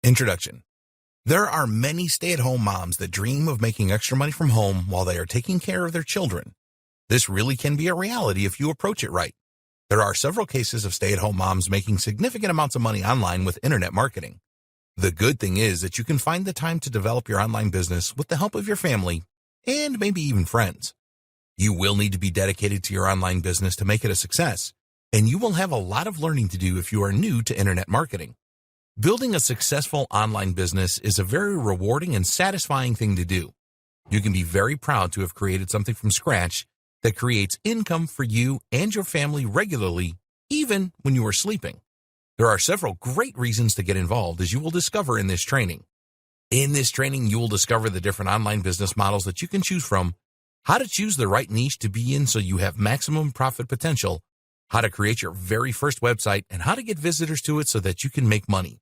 Introduction. There are many stay-at-home moms that dream of making extra money from home while they are taking care of their children. This really can be a reality if you approach it right. There are several cases of stay-at-home moms making significant amounts of money online with internet marketing. The good thing is that you can find the time to develop your online business with the help of your family and maybe even friends. You will need to be dedicated to your online business to make it a success, and you will have a lot of learning to do if you are new to internet marketing. Building a successful online business is a very rewarding and satisfying thing to do. You can be very proud to have created something from scratch that creates income for you and your family regularly, even when you are sleeping. There are several great reasons to get involved, as you will discover in this training. In this training, you will discover the different online business models that you can choose from, how to choose the right niche to be in so you have maximum profit potential, how to create your very first website, and how to get visitors to it so that you can make money.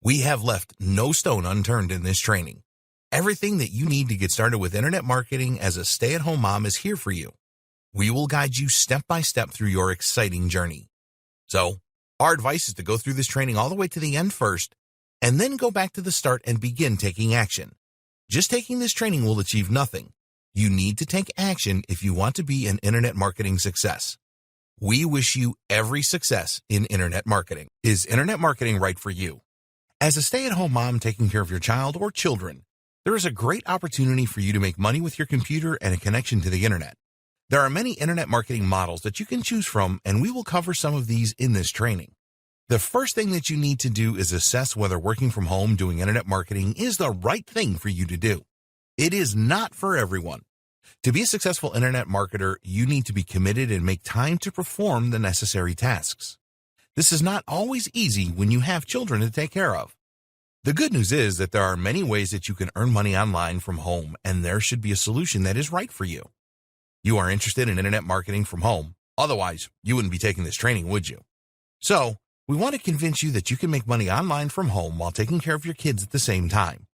We have left no stone unturned in this training. Everything that you need to get started with internet marketing as a stay-at-home mom is here for you. We will guide you step by step through your exciting journey. So, our advice is to go through this training all the way to the end first, and then go back to the start and begin taking action. Just taking this training will achieve nothing. You need to take action if you want to be an internet marketing success. We wish you every success in internet marketing. Is internet marketing right for you? As a stay-at-home mom taking care of your child or children, there is a great opportunity for you to make money with your computer and a connection to the internet. There are many internet marketing models that you can choose from, and we will cover some of these in this training. The first thing that you need to do is assess whether working from home doing internet marketing is the right thing for you to do. It is not for everyone. To be a successful internet marketer, you need to be committed and make time to perform the necessary tasks. This is not always easy when you have children to take care of. The good news is that there are many ways that you can earn money online from home, and there should be a solution that is right for you. You are interested in internet marketing from home. Otherwise, you wouldn't be taking this training, would you? So, we want to convince you that you can make money online from home while taking care of your kids at the same time.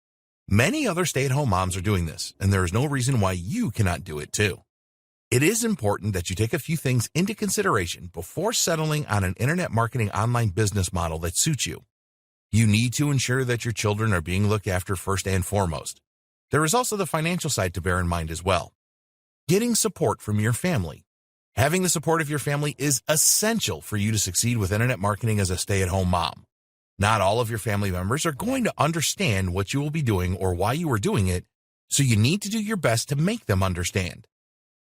Many other stay-at-home moms are doing this, and there is no reason why you cannot do it too. It is important that you take a few things into consideration before settling on an internet marketing online business model that suits you. You need to ensure that your children are being looked after first and foremost. There is also the financial side to bear in mind as well. Getting support from your family. Having the support of your family is essential for you to succeed with internet marketing as a stay-at-home mom. Not all of your family members are going to understand what you will be doing or why you are doing it, so you need to do your best to make them understand.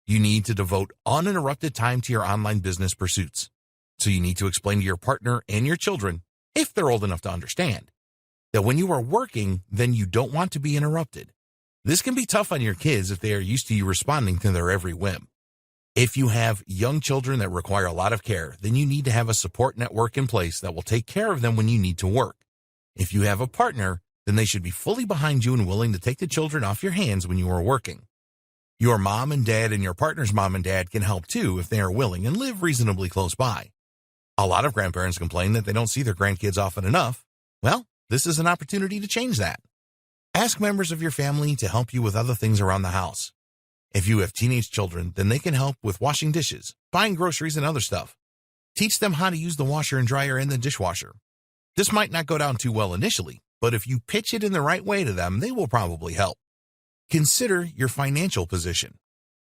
You need to devote uninterrupted time to your online business pursuits. So you need to explain to your partner and your children, if they're old enough to understand, that when you are working, then you don't want to be interrupted. This can be tough on your kids if they are used to you responding to their every whim. If you have young children that require a lot of care, then you need to have a support network in place that will take care of them when you need to work. If you have a partner, then they should be fully behind you and willing to take the children off your hands when you are working. Your mom and dad and your partner's mom and dad can help too if they are willing and live reasonably close by. A lot of grandparents complain that they don't see their grandkids often enough. Well, this is an opportunity to change that. Ask members of your family to help you with other things around the house. If you have teenage children, then they can help with washing dishes, buying groceries, and other stuff. Teach them how to use the washer and dryer and the dishwasher. This might not go down too well initially, but if you pitch it in the right way to them, they will probably help. Consider your financial position.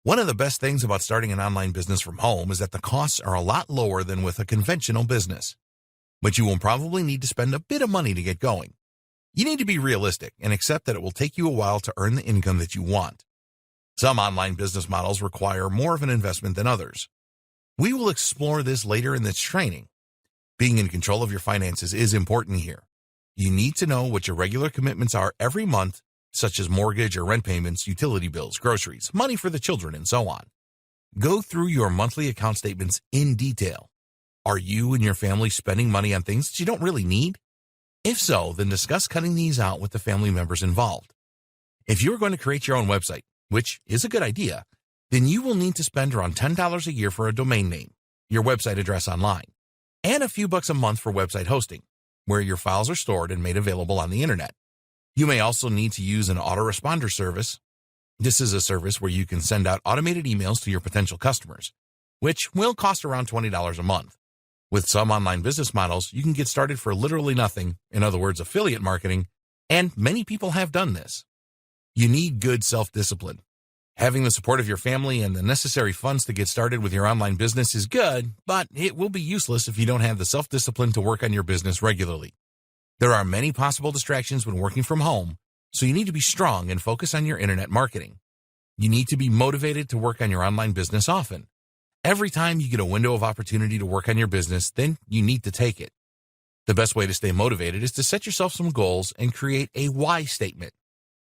One of the best things about starting an online business from home is that the costs are a lot lower than with a conventional business. But you will probably need to spend a bit of money to get going. You need to be realistic and accept that it will take you a while to earn the income that you want. Some online business models require more of an investment than others. We will explore this later in this training. Being in control of your finances is important here. You need to know what your regular commitments are every month, such as mortgage or rent payments, utility bills, groceries, money for the children, and so on. Go through your monthly account statements in detail. Are you and your family spending money on things that you don't really need? If so, then discuss cutting these out with the family members involved. If you are going to create your own website, which is a good idea, then you will need to spend around $10 a year for a domain name, your website address online, and a few bucks a month for website hosting, where your files are stored and made available on the internet. You may also need to use an autoresponder service. This is a service where you can send out automated emails to your potential customers, which will cost around $20 a month. With some online business models, you can get started for literally nothing, in other words, affiliate marketing, and many people have done this. You need good self-discipline. Having the support of your family and the necessary funds to get started with your online business is good, but it will be useless if you don't have the self-discipline to work on your business regularly. There are many possible distractions when working from home, so you need to be strong and focus on your internet marketing. You need to be motivated to work on your online business often. Every time you get a window of opportunity to work on your business, then you need to take it. The best way to stay motivated is to set yourself some goals and create a why statement.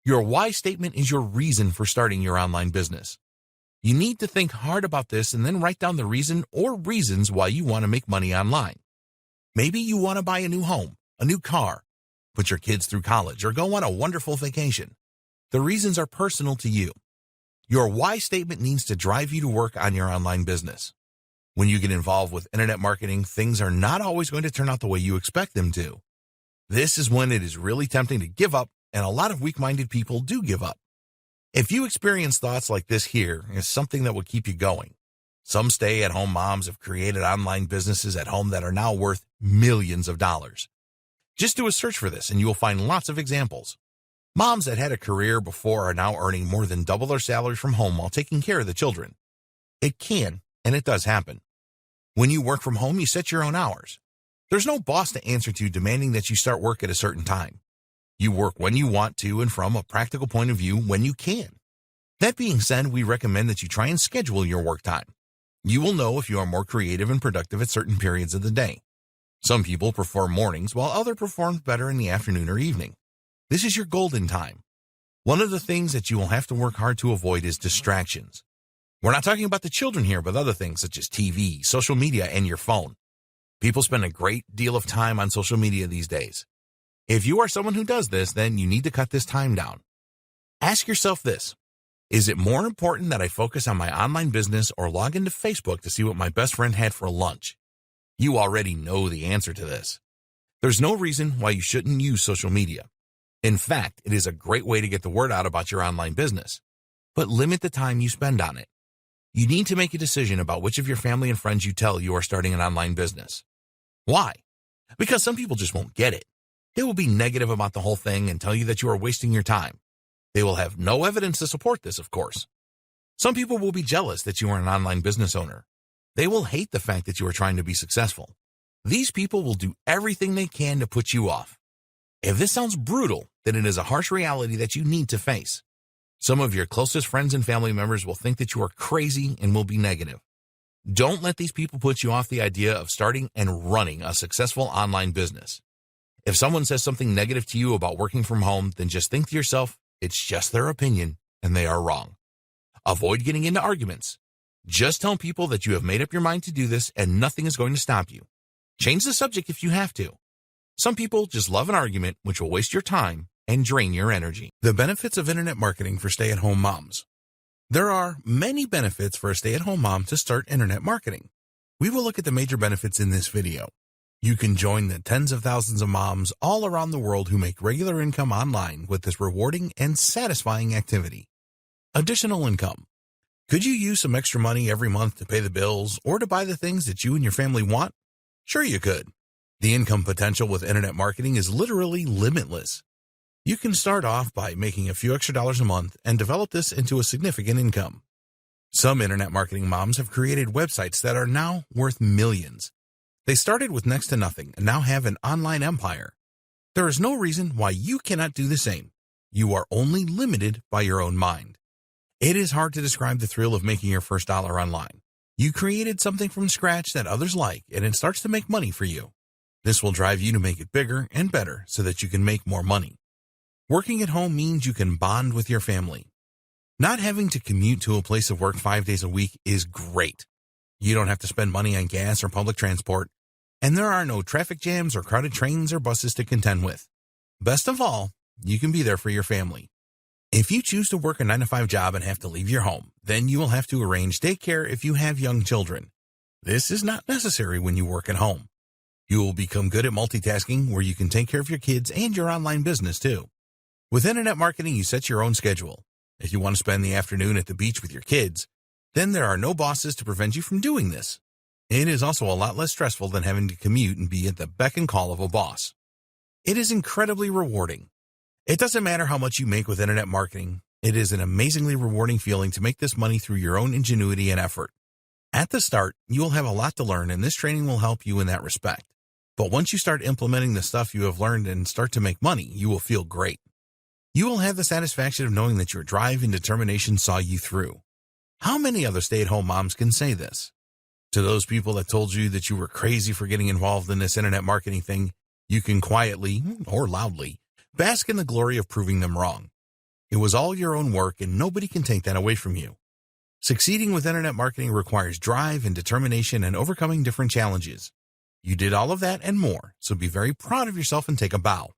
Your why statement is your reason for starting your online business. You need to think hard about this and then write down the reason or reasons why you want to make money online. Maybe you want to buy a new home, a new car, put your kids through college, or go on a wonderful vacation. The reasons are personal to you. Your why statement needs to drive you to work on your online business. When you get involved with internet marketing, things are not always going to turn out the way you expect them to. This is when it is really tempting to give up, and a lot of weak-minded people do give up. If you experience thoughts like this, here is something that will keep you going. Some stay-at-home moms have created online businesses at home that are now worth millions of dollars. Just do a search for this and you will find lots of examples. Moms that had a career before are now earning more than double their salary from home while taking care of the children. It can, and it does happen. When you work from home, you set your own hours. There's no boss to answer to demanding that you start work at a certain time. You work when you want to and from a practical point of view when you can. That being said, we recommend that you try and schedule your work time. You will know if you are more creative and productive at certain periods of the day. Some people prefer mornings while others perform better in the afternoon or evening. This is your golden time. One of the things that you will have to work hard to avoid is distractions. We're not talking about the children here, but other things such as TV, social media, and your phone. People spend a great deal of time on social media these days. If you are someone who does this, then you need to cut this time down. Ask yourself this: is it more important that I focus on my online business or log into Facebook to see what my best friend had for lunch? You already know the answer to this. There's no reason why you shouldn't use social media. In fact, it is a great way to get the word out about your online business, but limit the time you spend on it. You need to make a decision about which of your family and friends you tell you are starting an online business. Why? Because some people just won't get it. They will be negative about the whole thing and tell you that you are wasting your time. They will have no evidence to support this, of course. Some people will be jealous that you are an online business owner. They will hate the fact that you are trying to be successful. These people will do everything they can to put you off. If this sounds brutal, then it is a harsh reality that you need to face. Some of your closest friends and family members will think that you are crazy and will be negative. Don't let these people put you off the idea of starting and running a successful online business. If someone says something negative to you about working from home, then just think to yourself, it's just their opinion and they are wrong. Avoid getting into arguments. Just tell people that you have made up your mind to do this and nothing is going to stop you. Change the subject if you have to. Some people just love an argument, which will waste your time and drain your energy. The benefits of internet marketing for stay-at-home moms. There are many benefits for a stay-at-home mom to start internet marketing. We will look at the major benefits in this video. You can join the tens of thousands of moms all around the world who make regular income online with this rewarding and satisfying activity. Additional income. Could you use some extra money every month to pay the bills or to buy the things that you and your family want? Sure you could. The income potential with internet marketing is literally limitless. You can start off by making a few extra dollars a month and develop this into a significant income. Some internet marketing moms have created websites that are now worth millions. They started with next to nothing and now have an online empire. There is no reason why you cannot do the same. You are only limited by your own mind. It is hard to describe the thrill of making your first dollar online. You created something from scratch that others like, and it starts to make money for you. This will drive you to make it bigger and better so that you can make more money. Working at home means you can bond with your family. Not having to commute to a place of work 5 days a week is great. You don't have to spend money on gas or public transport, and there are no traffic jams or crowded trains or buses to contend with. Best of all, you can be there for your family. If you choose to work a 9-to-5 job and have to leave your home, then you will have to arrange daycare if you have young children. This is not necessary when you work at home. You will become good at multitasking where you can take care of your kids and your online business too. With internet marketing, you set your own schedule. If you want to spend the afternoon at the beach with your kids, then there are no bosses to prevent you from doing this. It is also a lot less stressful than having to commute and be at the beck and call of a boss. It is incredibly rewarding. It doesn't matter how much you make with internet marketing. It is an amazingly rewarding feeling to make this money through your own ingenuity and effort. At the start, you will have a lot to learn, and this training will help you in that respect. But once you start implementing the stuff you have learned and start to make money, you will feel great. You will have the satisfaction of knowing that your drive and determination saw you through. How many other stay-at-home moms can say this? To those people that told you that you were crazy for getting involved in this internet marketing thing, you can quietly, or loudly, bask in the glory of proving them wrong. It was all your own work, and nobody can take that away from you. Succeeding with internet marketing requires drive and determination and overcoming different challenges. You did all of that and more, so be very proud of yourself and take a bow.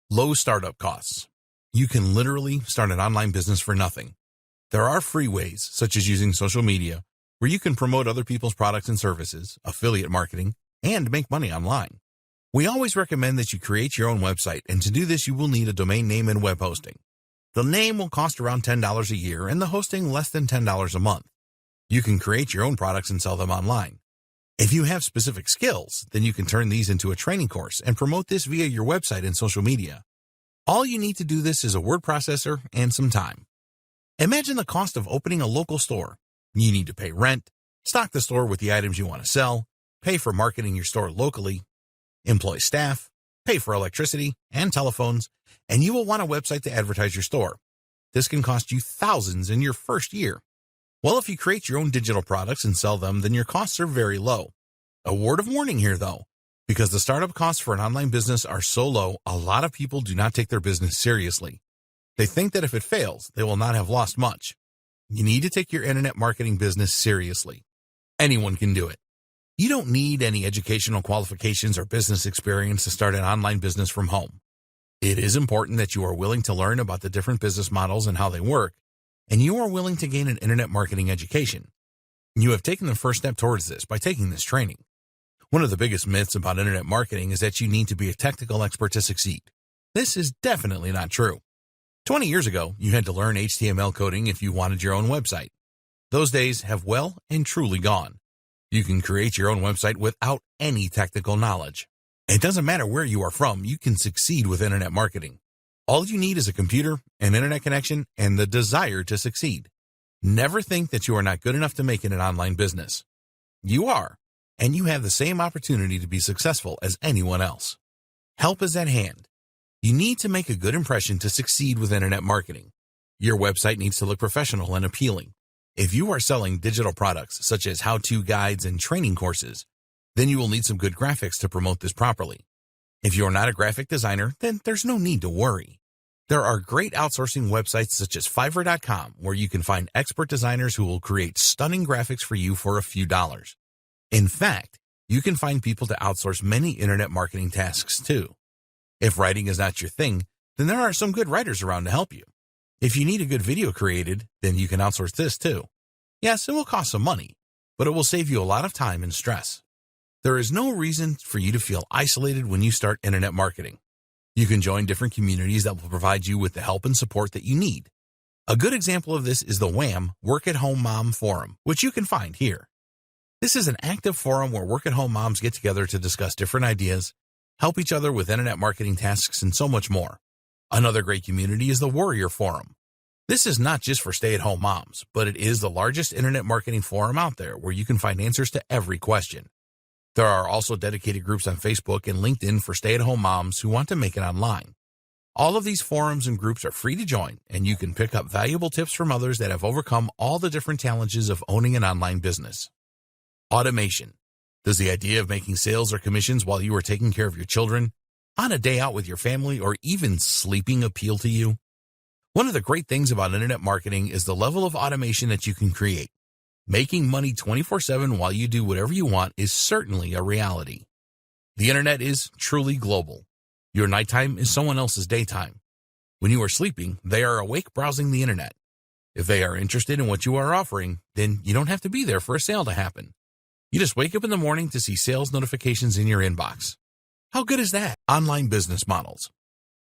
Low startup costs. You can literally start an online business for nothing. There are free ways, such as using social media, where you can promote other people's products and services, affiliate marketing, and make money online. We always recommend that you create your own website, and to do this you will need a domain name and web hosting. The name will cost around $10 a year and the hosting less than $10 a month. You can create your own products and sell them online. If you have specific skills, then you can turn these into a training course and promote this via your website and social media. All you need to do this is a word processor and some time. Imagine the cost of opening a local store. You need to pay rent, stock the store with the items you want to sell, pay for marketing your store locally, employ staff, pay for electricity and telephones, and you will want a website to advertise your store. This can cost you thousands in your first year. Well, if you create your own digital products and sell them, then your costs are very low. A word of warning here, though. Because the startup costs for an online business are so low, a lot of people do not take their business seriously. They think that if it fails, they will not have lost much. You need to take your internet marketing business seriously. Anyone can do it. You don't need any educational qualifications or business experience to start an online business from home. It is important that you are willing to learn about the different business models and how they work, and you are willing to gain an internet marketing education. You have taken the first step towards this by taking this training. One of the biggest myths about internet marketing is that you need to be a technical expert to succeed. This is definitely not true. 20 years ago, you had to learn HTML coding if you wanted your own website. Those days have well and truly gone. You can create your own website without any technical knowledge. It doesn't matter where you are from, you can succeed with internet marketing. All you need is a computer, an internet connection, and the desire to succeed. Never think that you are not good enough to make it an online business. You are, and you have the same opportunity to be successful as anyone else. Help is at hand. You need to make a good impression to succeed with internet marketing. Your website needs to look professional and appealing. If you are selling digital products such as how-to guides and training courses, then you will need some good graphics to promote this properly. If you are not a graphic designer, then there's no need to worry. There are great outsourcing websites such as Fiverr.com where you can find expert designers who will create stunning graphics for you for a few dollars. In fact, you can find people to outsource many internet marketing tasks too. If writing is not your thing, then there are some good writers around to help you. If you need a good video created, then you can outsource this too. Yes, it will cost some money, but it will save you a lot of time and stress. There is no reason for you to feel isolated when you start internet marketing. You can join different communities that will provide you with the help and support that you need. A good example of this is the WHAM Work at Home Mom Forum, which you can find here. This is an active forum where work-at-home moms get together to discuss different ideas, help each other with internet marketing tasks, and so much more. Another great community is the Warrior Forum. This is not just for stay-at-home moms, but it is the largest internet marketing forum out there where you can find answers to every question. There are also dedicated groups on Facebook and LinkedIn for stay-at-home moms who want to make it online. All of these forums and groups are free to join, and you can pick up valuable tips from others that have overcome all the different challenges of owning an online business. Automation. Does the idea of making sales or commissions while you are taking care of your children, on a day out with your family, or even sleeping appeal to you? One of the great things about internet marketing is the level of automation that you can create. Making money 24/7 while you do whatever you want is certainly a reality. The internet is truly global. Your nighttime is someone else's daytime. When you are sleeping, they are awake browsing the internet. If they are interested in what you are offering, then you don't have to be there for a sale to happen. You just wake up in the morning to see sales notifications in your inbox. How good is that? Online business models.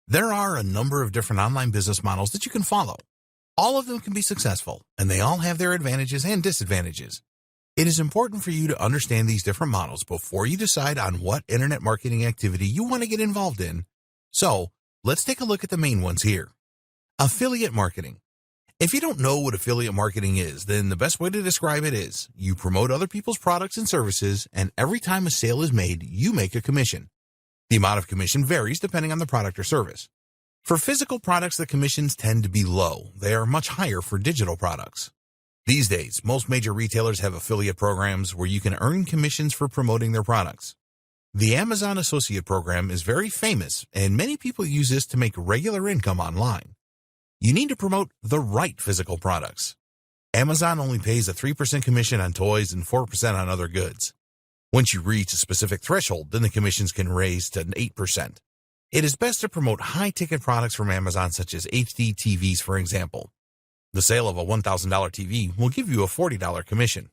There are a number of different online business models that you can follow. All of them can be successful, and they all have their advantages and disadvantages. It is important for you to understand these different models before you decide on what internet marketing activity you want to get involved in. So, let's take a look at the main ones here. Affiliate marketing. If you don't know what affiliate marketing is, then the best way to describe it is you promote other people's products and services, and every time a sale is made, you make a commission. The amount of commission varies depending on the product or service. For physical products, the commissions tend to be low. They are much higher for digital products. These days, most major retailers have affiliate programs where you can earn commissions for promoting their products. The Amazon Associate Program is very famous, and many people use this to make regular income online. You need to promote the right physical products. Amazon only pays a 3% commission on toys and 4% on other goods. Once you reach a specific threshold, then the commissions can raise to 8%. It is best to promote high-ticket products from Amazon, such as HD TVs, for example. The sale of a $1,000 TV will give you a $40 commission.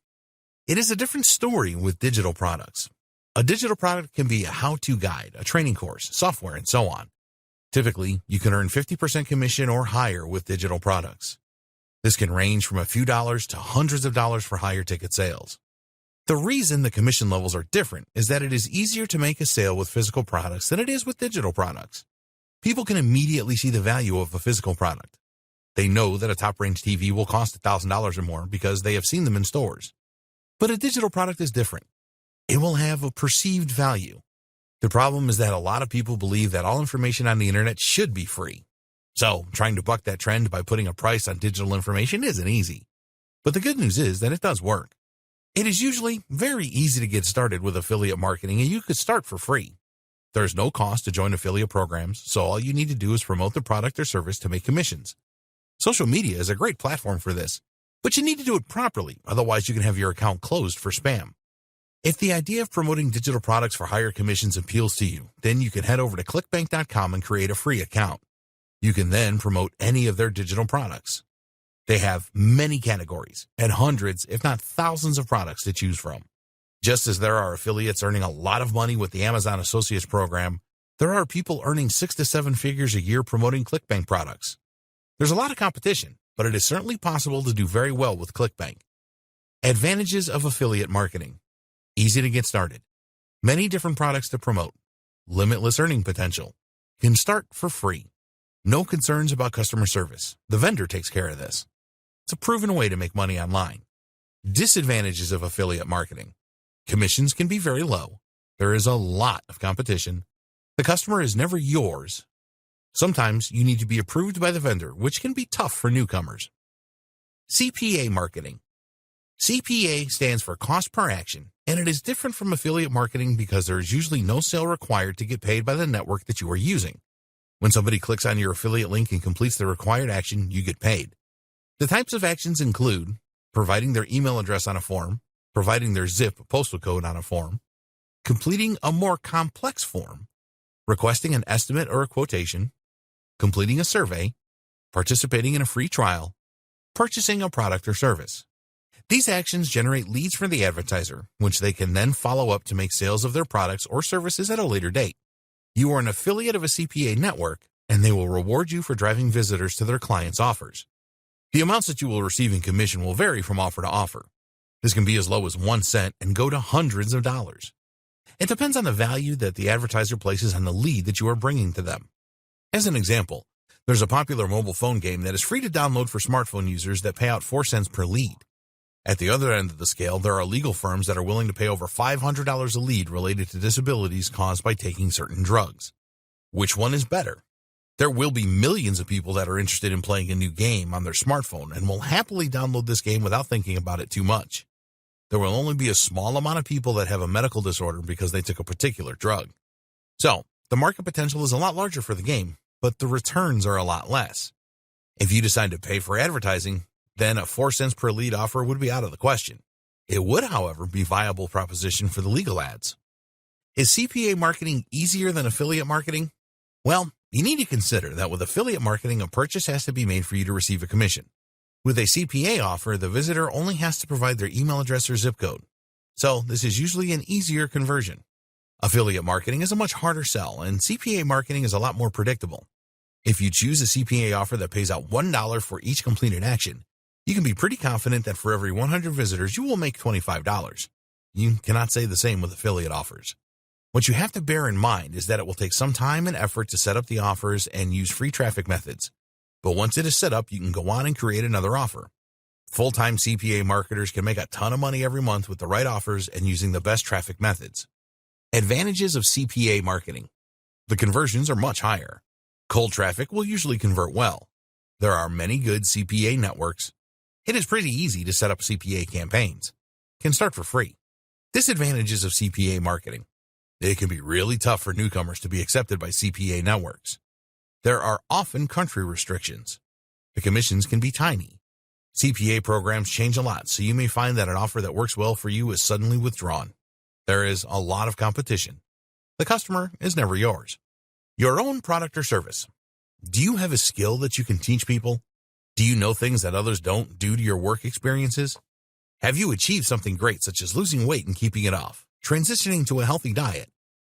It is a different story with digital products. A digital product can be a how-to guide, a training course, software, and so on. Typically, you can earn 50% commission or higher with digital products. This can range from a few dollars to hundreds of dollars for higher ticket sales. The reason the commission levels are different is that it is easier to make a sale with physical products than it is with digital products. People can immediately see the value of a physical product. They know that a top-range TV will cost $1,000 or more because they have seen them in stores. But a digital product is different. It will have a perceived value. The problem is that a lot of people believe that all information on the internet should be free. So, trying to buck that trend by putting a price on digital information isn't easy. But the good news is that it does work. It is usually very easy to get started with affiliate marketing, and you could start for free. There's no cost to join affiliate programs, so all you need to do is promote the product or service to make commissions. Social media is a great platform for this, but you need to do it properly, otherwise you can have your account closed for spam. If the idea of promoting digital products for higher commissions appeals to you, then you can head over to clickbank.com and create a free account. You can then promote any of their digital products. They have many categories and hundreds, if not thousands of products to choose from. Just as there are affiliates earning a lot of money with the Amazon Associates program, there are people earning 6 to 7 figures a year promoting ClickBank products. There's a lot of competition, but it is certainly possible to do very well with ClickBank. Advantages of affiliate marketing. Easy to get started. Many different products to promote. Limitless earning potential. Can start for free. No concerns about customer service. The vendor takes care of this. It's a proven way to make money online. Disadvantages of affiliate marketing. Commissions can be very low. There is a lot of competition. The customer is never yours. Sometimes you need to be approved by the vendor, which can be tough for newcomers. CPA marketing. CPA stands for cost per action, and it is different from affiliate marketing because there is usually no sale required to get paid by the network that you are using. When somebody clicks on your affiliate link and completes the required action, you get paid. The types of actions include providing their email address on a form, providing their zip postal code on a form, completing a more complex form, requesting an estimate or a quotation, completing a survey, participating in a free trial, purchasing a product or service. These actions generate leads for the advertiser, which they can then follow up to make sales of their products or services at a later date. You are an affiliate of a CPA network, and they will reward you for driving visitors to their clients' offers. The amounts that you will receive in commission will vary from offer to offer. This can be as low as 1 cent and go to hundreds of dollars. It depends on the value that the advertiser places on the lead that you are bringing to them. As an example, there's a popular mobile phone game that is free to download for smartphone users that pay out 4 cents per lead. At the other end of the scale, there are legal firms that are willing to pay over $500 a lead related to disabilities caused by taking certain drugs. Which one is better? There will be millions of people that are interested in playing a new game on their smartphone and will happily download this game without thinking about it too much. There will only be a small amount of people that have a medical disorder because they took a particular drug. So, the market potential is a lot larger for the game, but the returns are a lot less. If you decide to pay for advertising, then a 4 cents per lead offer would be out of the question. It would, however, be a viable proposition for the legal ads. Is CPA marketing easier than affiliate marketing? Well, you need to consider that with affiliate marketing, a purchase has to be made for you to receive a commission. With a CPA offer, the visitor only has to provide their email address or zip code. So this is usually an easier conversion. Affiliate marketing is a much harder sell, and CPA marketing is a lot more predictable. If you choose a CPA offer that pays out $1 for each completed action, You can be pretty confident that for every 100 visitors, you will make $25. You cannot say the same with affiliate offers. What you have to bear in mind is that it will take some time and effort to set up the offers and use free traffic methods. But once it is set up, you can go on and create another offer. Full-time CPA marketers can make a ton of money every month with the right offers and using the best traffic methods. Advantages of CPA marketing. The conversions are much higher. Cold traffic will usually convert well. There are many good CPA networks. It is pretty easy to set up CPA campaigns. Can start for free. Disadvantages of CPA marketing. It can be really tough for newcomers to be accepted by CPA networks. There are often country restrictions. The commissions can be tiny. CPA programs change a lot, so you may find that an offer that works well for you is suddenly withdrawn. There is a lot of competition. The customer is never yours. Your own product or service. Do you have a skill that you can teach people? Do you know things that others don't due to your work experiences? Have you achieved something great, such as losing weight and keeping it off, transitioning to a healthy diet,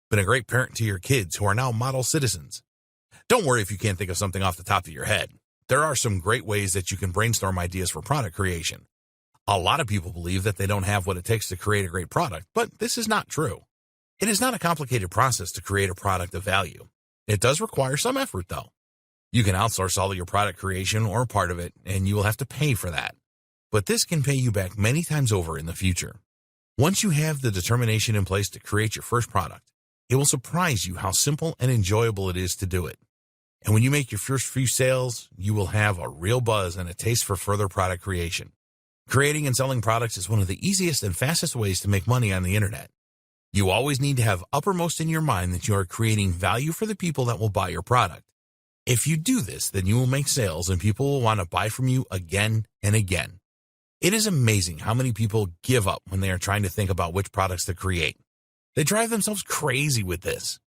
been a great parent to your kids who are now model citizens? Don't worry if you can't think of something off the top of your head. There are some great ways that you can brainstorm ideas for product creation. A lot of people believe that they don't have what it takes to create a great product, but this is not true. It is not a complicated process to create a product of value. It does require some effort, though. You can outsource all of your product creation or part of it, and you will have to pay for that. But this can pay you back many times over in the future. Once you have the determination in place to create your first product, it will surprise you how simple and enjoyable it is to do it. And when you make your first few sales, you will have a real buzz and a taste for further product creation. Creating and selling products is one of the easiest and fastest ways to make money on the internet. You always need to have uppermost in your mind that you are creating value for the people that will buy your product. If you do this, then you will make sales and people will want to buy from you again and again. It is amazing how many people give up when they are trying to think about which products to create. They drive themselves crazy with this.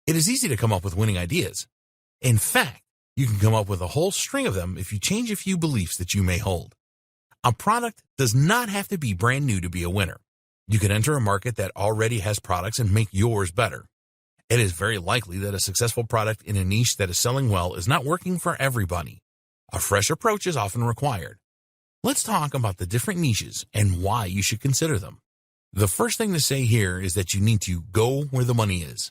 It is easy to come up with winning ideas. In fact, you can come up with a whole string of them if you change a few beliefs that you may hold. A product does not have to be brand new to be a winner. You can enter a market that already has products and make yours better. It is very likely that a successful product in a niche that is selling well is not working for everybody. A fresh approach is often required. Let's talk about the different niches and why you should consider them. The first thing to say here is that you need to go where the money is.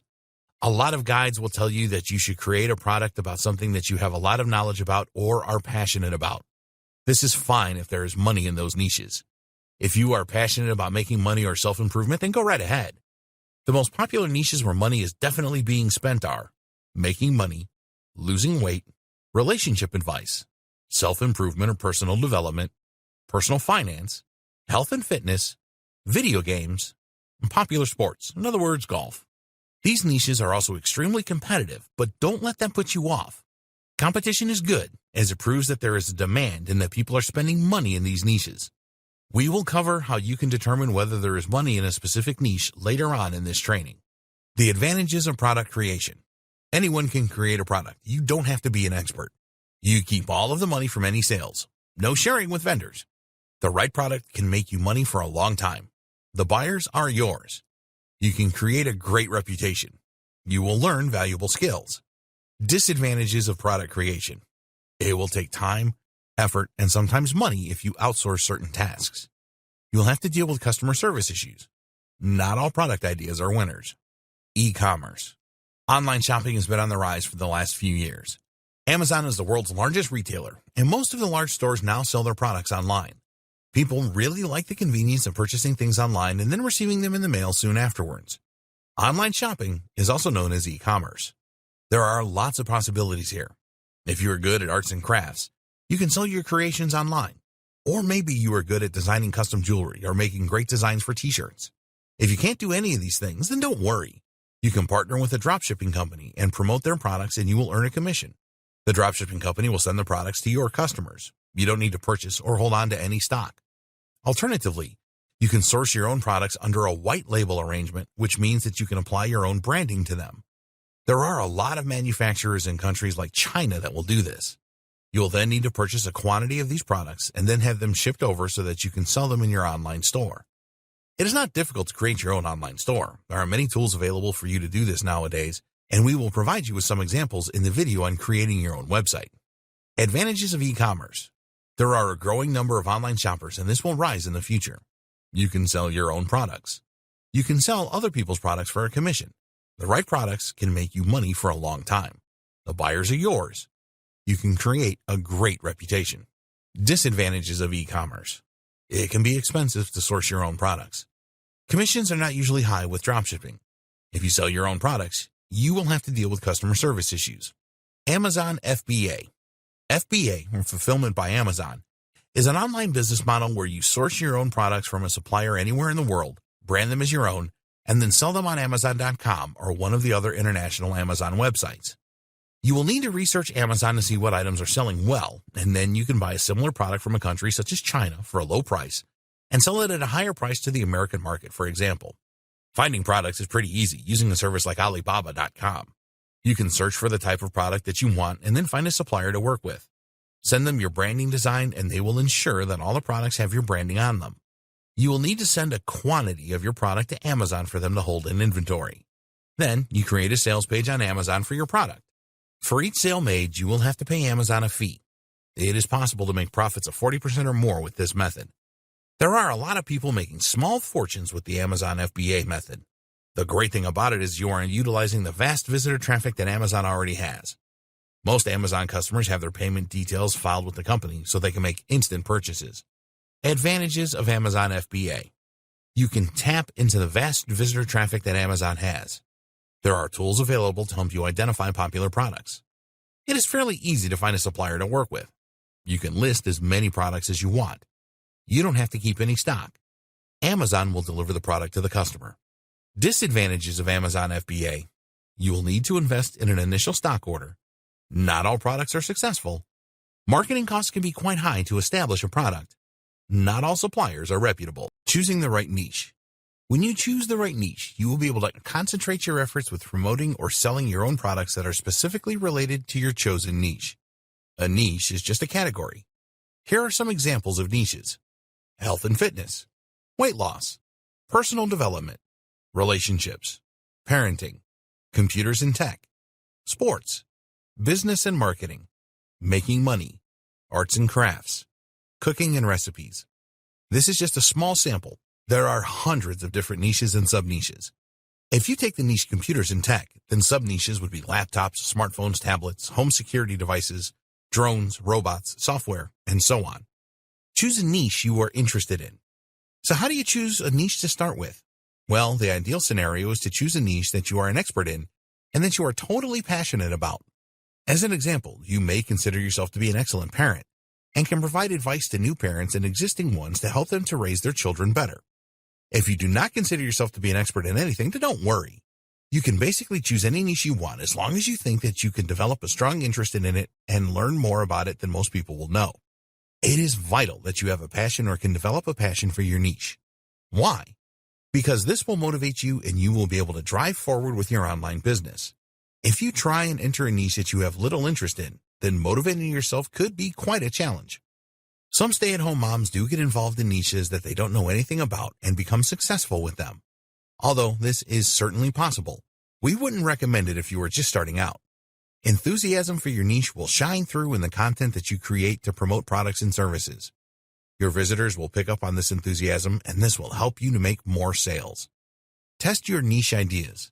A lot of guides will tell you that you should create a product about something that you have a lot of knowledge about or are passionate about. This is fine if there is money in those niches. If you are passionate about making money or self-improvement, then go right ahead. The most popular niches where money is definitely being spent are making money, losing weight, relationship advice, self-improvement or personal development, personal finance, health and fitness, video games, and popular sports, in other words, golf. These niches are also extremely competitive, but don't let that put you off. Competition is good, as it proves that there is a demand and that people are spending money in these niches. We will cover how you can determine whether there is money in a specific niche later on in this training. The advantages of product creation. Anyone can create a product. You don't have to be an expert. You keep all of the money from any sales. No sharing with vendors. The right product can make you money for a long time. The buyers are yours. You can create a great reputation. You will learn valuable skills. Disadvantages of product creation. It will take time, effort, and sometimes money if you outsource certain tasks. You'll have to deal with customer service issues. Not all product ideas are winners. E-commerce. Online shopping has been on the rise for the last few years. Amazon is the world's largest retailer, and most of the large stores now sell their products online. People really like the convenience of purchasing things online and then receiving them in the mail soon afterwards. Online shopping is also known as e-commerce. There are lots of possibilities here. If you are good at arts and crafts, you can sell your creations online. Or maybe you are good at designing custom jewelry or making great designs for t-shirts. If you can't do any of these things, then don't worry. You can partner with a dropshipping company and promote their products and you will earn a commission. The dropshipping company will send the products to your customers. You don't need to purchase or hold on to any stock. Alternatively, you can source your own products under a white label arrangement, which means that you can apply your own branding to them. There are a lot of manufacturers in countries like China that will do this. You will then need to purchase a quantity of these products and then have them shipped over so that you can sell them in your online store. It is not difficult to create your own online store. There are many tools available for you to do this nowadays, and we will provide you with some examples in the video on creating your own website. Advantages of e-commerce. There are a growing number of online shoppers, and this will rise in the future. You can sell your own products. You can sell other people's products for a commission. The right products can make you money for a long time. The buyers are yours. You can create a great reputation. Disadvantages of e-commerce. It can be expensive to source your own products. Commissions are not usually high with dropshipping. If you sell your own products, you will have to deal with customer service issues. Amazon FBA. FBA, or Fulfillment by Amazon, is an online business model where you source your own products from a supplier anywhere in the world, brand them as your own, and then sell them on Amazon.com or one of the other international Amazon websites. You will need to research Amazon to see what items are selling well, and then you can buy a similar product from a country such as China for a low price and sell it at a higher price to the American market, for example. Finding products is pretty easy using a service like Alibaba.com. You can search for the type of product that you want and then find a supplier to work with. Send them your branding design and they will ensure that all the products have your branding on them. You will need to send a quantity of your product to Amazon for them to hold in inventory. Then you create a sales page on Amazon for your product. For each sale made, you will have to pay Amazon a fee. It is possible to make profits of 40% or more with this method. There are a lot of people making small fortunes with the Amazon FBA method. The great thing about it is you are utilizing the vast visitor traffic that Amazon already has. Most Amazon customers have their payment details filed with the company so they can make instant purchases. Advantages of Amazon FBA. You can tap into the vast visitor traffic that Amazon has. There are tools available to help you identify popular products. It is fairly easy to find a supplier to work with. You can list as many products as you want. You don't have to keep any stock. Amazon will deliver the product to the customer. Disadvantages of Amazon FBA. You will need to invest in an initial stock order. Not all products are successful. Marketing costs can be quite high to establish a product. Not all suppliers are reputable. Choosing the right niche. When you choose the right niche, you will be able to concentrate your efforts with promoting or selling your own products that are specifically related to your chosen niche. A niche is just a category. Here are some examples of niches: health and fitness, weight loss, personal development, relationships, parenting, computers and tech, sports, business and marketing, making money, arts and crafts, cooking and recipes. This is just a small sample. There are hundreds of different niches and sub-niches. If you take the niche computers and tech, then sub-niches would be laptops, smartphones, tablets, home security devices, drones, robots, software, and so on. Choose a niche you are interested in. So how do you choose a niche to start with? Well, the ideal scenario is to choose a niche that you are an expert in and that you are totally passionate about. As an example, you may consider yourself to be an excellent parent and can provide advice to new parents and existing ones to help them to raise their children better. If you do not consider yourself to be an expert in anything, then don't worry. You can basically choose any niche you want as long as you think that you can develop a strong interest in it and learn more about it than most people will know. It is vital that you have a passion or can develop a passion for your niche. Why? Because this will motivate you and you will be able to drive forward with your online business. If you try and enter a niche that you have little interest in, then motivating yourself could be quite a challenge. Some stay-at-home moms do get involved in niches that they don't know anything about and become successful with them. Although this is certainly possible, we wouldn't recommend it if you are just starting out. Enthusiasm for your niche will shine through in the content that you create to promote products and services. Your visitors will pick up on this enthusiasm, and this will help you to make more sales. Test your niche ideas.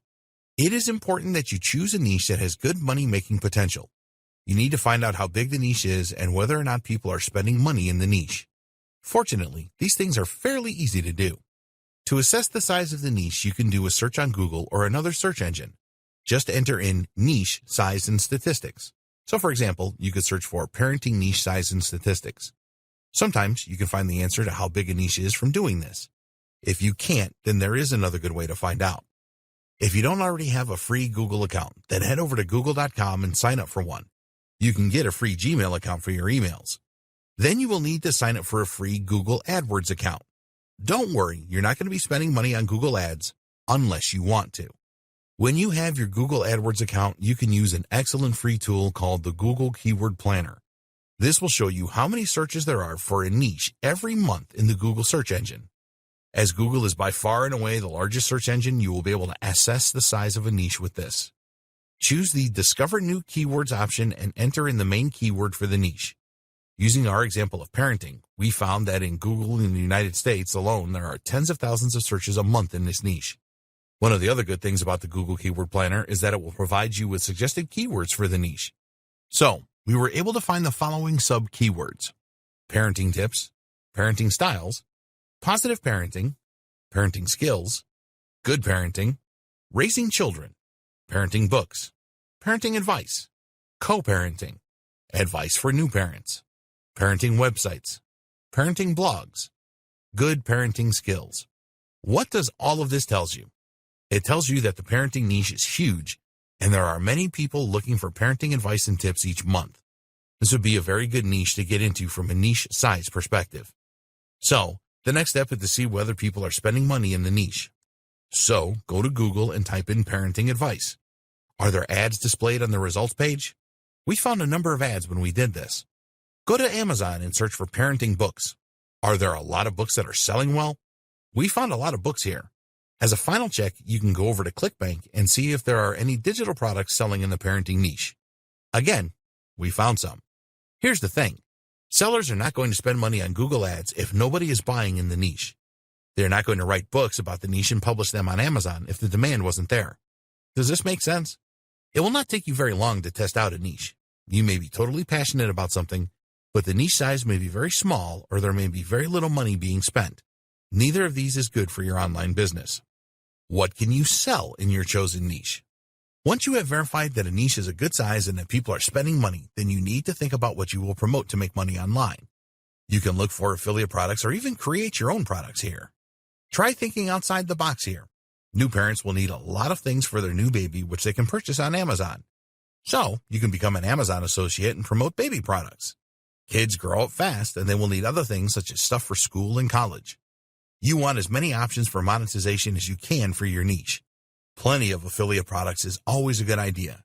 It is important that you choose a niche that has good money-making potential. You need to find out how big the niche is and whether or not people are spending money in the niche. Fortunately, these things are fairly easy to do. To assess the size of the niche, you can do a search on Google or another search engine. Just enter in niche, size, and statistics. So for example, you could search for parenting niche size and statistics. Sometimes you can find the answer to how big a niche is from doing this. If you can't, then there is another good way to find out. If you don't already have a free Google account, then head over to google.com and sign up for one. You can get a free Gmail account for your emails. Then you will need to sign up for a free Google AdWords account. Don't worry, you're not going to be spending money on Google Ads unless you want to. When you have your Google AdWords account, you can use an excellent free tool called the Google Keyword Planner. This will show you how many searches there are for a niche every month in the Google search engine. As Google is by far and away the largest search engine, you will be able to assess the size of a niche with this. Choose the Discover New Keywords option and enter in the main keyword for the niche. Using our example of parenting, we found that in Google in the United States alone, there are tens of thousands of searches a month in this niche. One of the other good things about the Google Keyword Planner is that it will provide you with suggested keywords for the niche. So, we were able to find the following sub-keywords: parenting tips, parenting styles, positive parenting, parenting skills, good parenting, raising children, parenting books, parenting advice, co-parenting, advice for new parents, parenting websites, parenting blogs, good parenting skills. What does all of this tell you? It tells you that the parenting niche is huge, and there are many people looking for parenting advice and tips each month. This would be a very good niche to get into from a niche size perspective. So, the next step is to see whether people are spending money in the niche. So, go to Google and type in parenting advice. Are there ads displayed on the results page? We found a number of ads when we did this. Go to Amazon and search for parenting books. Are there a lot of books that are selling well? We found a lot of books here. As a final check, you can go over to ClickBank and see if there are any digital products selling in the parenting niche. Again, we found some. Here's the thing. Sellers are not going to spend money on Google ads if nobody is buying in the niche. They're not going to write books about the niche and publish them on Amazon if the demand wasn't there. Does this make sense? It will not take you very long to test out a niche. You may be totally passionate about something, but the niche size may be very small or there may be very little money being spent. Neither of these is good for your online business. What can you sell in your chosen niche? Once you have verified that a niche is a good size and that people are spending money, then you need to think about what you will promote to make money online. You can look for affiliate products or even create your own products here. Try thinking outside the box here. New parents will need a lot of things for their new baby which they can purchase on Amazon. So, you can become an Amazon associate and promote baby products. Kids grow up fast and they will need other things such as stuff for school and college. You want as many options for monetization as you can for your niche. Plenty of affiliate products is always a good idea.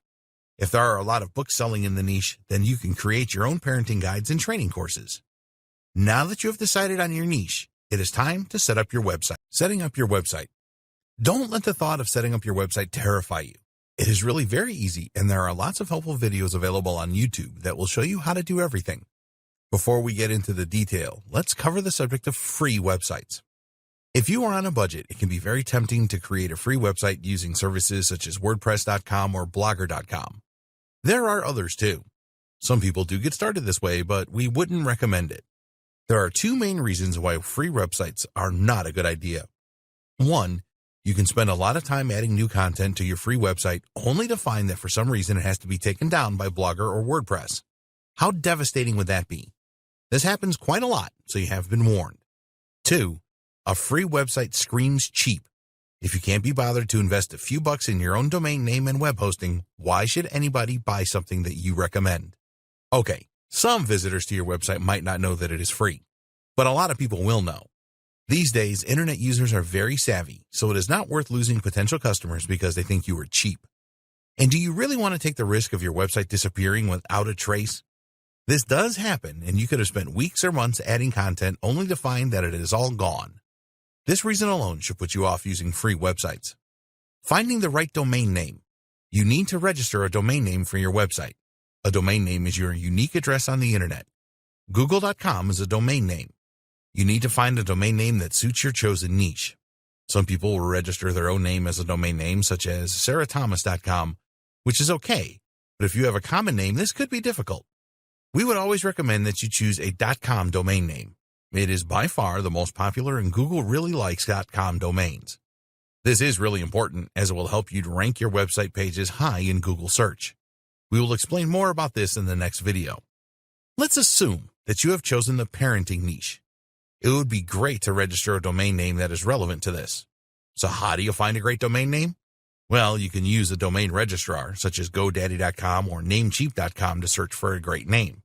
If there are a lot of books selling in the niche, then you can create your own parenting guides and training courses. Now that you have decided on your niche, it is time to set up your website. Setting up your website. Don't let the thought of setting up your website terrify you. It is really very easy, and there are lots of helpful videos available on YouTube that will show you how to do everything. Before we get into the detail, let's cover the subject of free websites. If you are on a budget, it can be very tempting to create a free website using services such as WordPress.com or Blogger.com. There are others too. Some people do get started this way, but we wouldn't recommend it. There are two main reasons why free websites are not a good idea. One, you can spend a lot of time adding new content to your free website only to find that for some reason it has to be taken down by Blogger or WordPress. How devastating would that be? This happens quite a lot, so you have been warned. Two, a free website screams cheap. If you can't be bothered to invest a few bucks in your own domain name and web hosting, why should anybody buy something that you recommend? Okay, some visitors to your website might not know that it is free, but a lot of people will know. These days, internet users are very savvy, so it is not worth losing potential customers because they think you are cheap. And do you really want to take the risk of your website disappearing without a trace? This does happen, and you could have spent weeks or months adding content only to find that it is all gone. This reason alone should put you off using free websites. Finding the right domain name. You need to register a domain name for your website. A domain name is your unique address on the internet. Google.com is a domain name. You need to find a domain name that suits your chosen niche. Some people will register their own name as a domain name, such as SarahThomas.com, which is okay, but if you have a common name, this could be difficult. We would always recommend that you choose a .com domain name. It is by far the most popular, and Google really likes .com domains. This is really important as it will help you to rank your website pages high in Google search. We will explain more about this in the next video. Let's assume that you have chosen the parenting niche. It would be great to register a domain name that is relevant to this. So how do you find a great domain name? Well, you can use a domain registrar such as GoDaddy.com or Namecheap.com to search for a great name.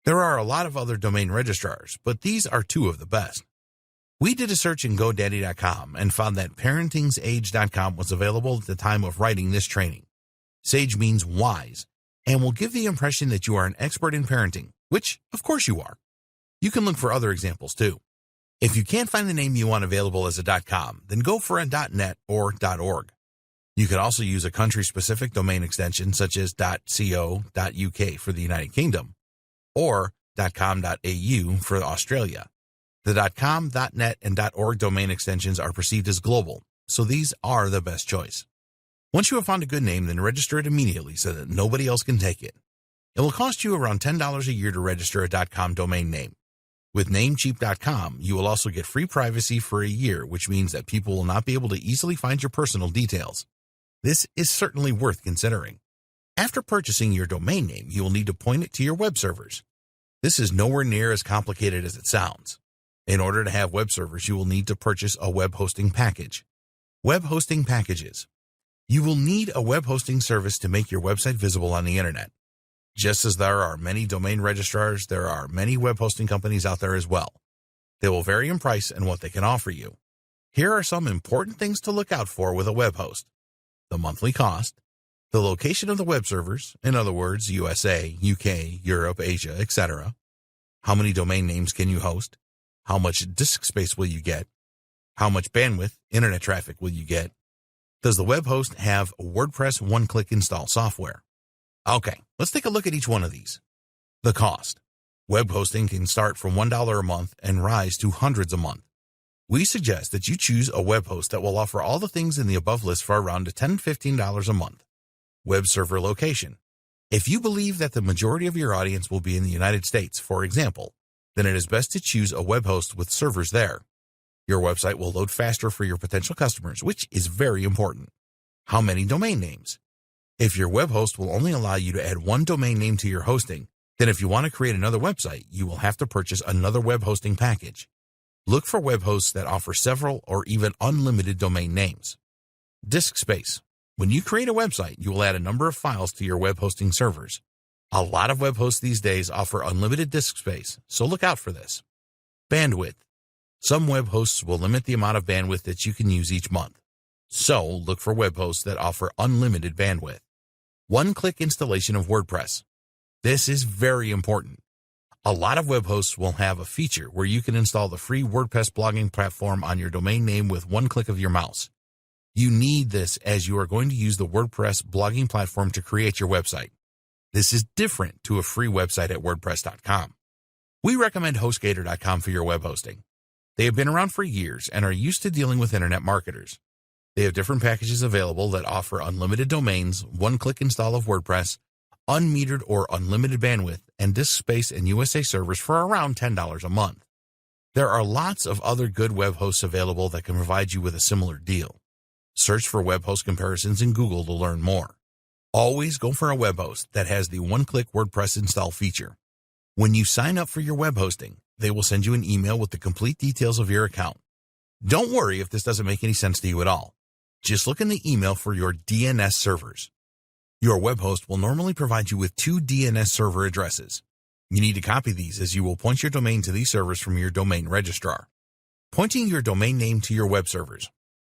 There are a lot of other domain registrars, but these are two of the best. We did a search in GoDaddy.com and found that ParentingsAge.com was available at the time of writing this training. Sage means wise, and will give the impression that you are an expert in parenting, which, of course, you are. You can look for other examples, too. If you can't find the name you want available as a .com, then go for a .net or .org. You could also use a country-specific domain extension such as .co.uk for the United Kingdom, or .com.au for Australia. The .com, .net, and .org domain extensions are perceived as global, so these are the best choice. Once you have found a good name, then register it immediately so that nobody else can take it. It will cost you around $10 a year to register a .com domain name. With Namecheap.com, you will also get free privacy for a year, which means that people will not be able to easily find your personal details. This is certainly worth considering. After purchasing your domain name, you will need to point it to your web servers. This is nowhere near as complicated as it sounds. In order to have web servers, you will need to purchase a web hosting package. Web hosting packages. You will need a web hosting service to make your website visible on the internet. Just as there are many domain registrars, there are many web hosting companies out there as well. They will vary in price and what they can offer you. Here are some important things to look out for with a web host. The monthly cost, the location of the web servers, in other words, USA, UK, Europe, Asia, etc. How many domain names can you host? How much disk space will you get? How much bandwidth, internet traffic will you get? Does the web host have WordPress one-click install software? Okay, let's take a look at each one of these. The cost. Web hosting can start from $1 a month and rise to hundreds a month. We suggest that you choose a web host that will offer all the things in the above list for around $10–15 a month. Web server location. If you believe that the majority of your audience will be in the United States, for example, then it is best to choose a web host with servers there. Your website will load faster for your potential customers, which is very important. How many domain names? If your web host will only allow you to add one domain name to your hosting, then if you want to create another website, you will have to purchase another web hosting package. Look for web hosts that offer several or even unlimited domain names. Disk space. When you create a website, you will add a number of files to your web hosting servers. A lot of web hosts these days offer unlimited disk space, so look out for this. Bandwidth. Some web hosts will limit the amount of bandwidth that you can use each month. So look for web hosts that offer unlimited bandwidth. One-click installation of WordPress. This is very important. A lot of web hosts will have a feature where you can install the free WordPress blogging platform on your domain name with one click of your mouse. You need this as you are going to use the WordPress blogging platform to create your website. This is different to a free website at WordPress.com. We recommend HostGator.com for your web hosting. They have been around for years and are used to dealing with internet marketers. They have different packages available that offer unlimited domains, one-click install of WordPress, unmetered or unlimited bandwidth, and disk space and USA servers for around $10 a month. There are lots of other good web hosts available that can provide you with a similar deal. Search for web host comparisons in Google to learn more. Always go for a web host that has the one-click WordPress install feature. When you sign up for your web hosting, they will send you an email with the complete details of your account. Don't worry if this doesn't make any sense to you at all. Just look in the email for your DNS servers. Your web host will normally provide you with 2 DNS server addresses. You need to copy these as you will point your domain to these servers from your domain registrar. Pointing your domain name to your web servers.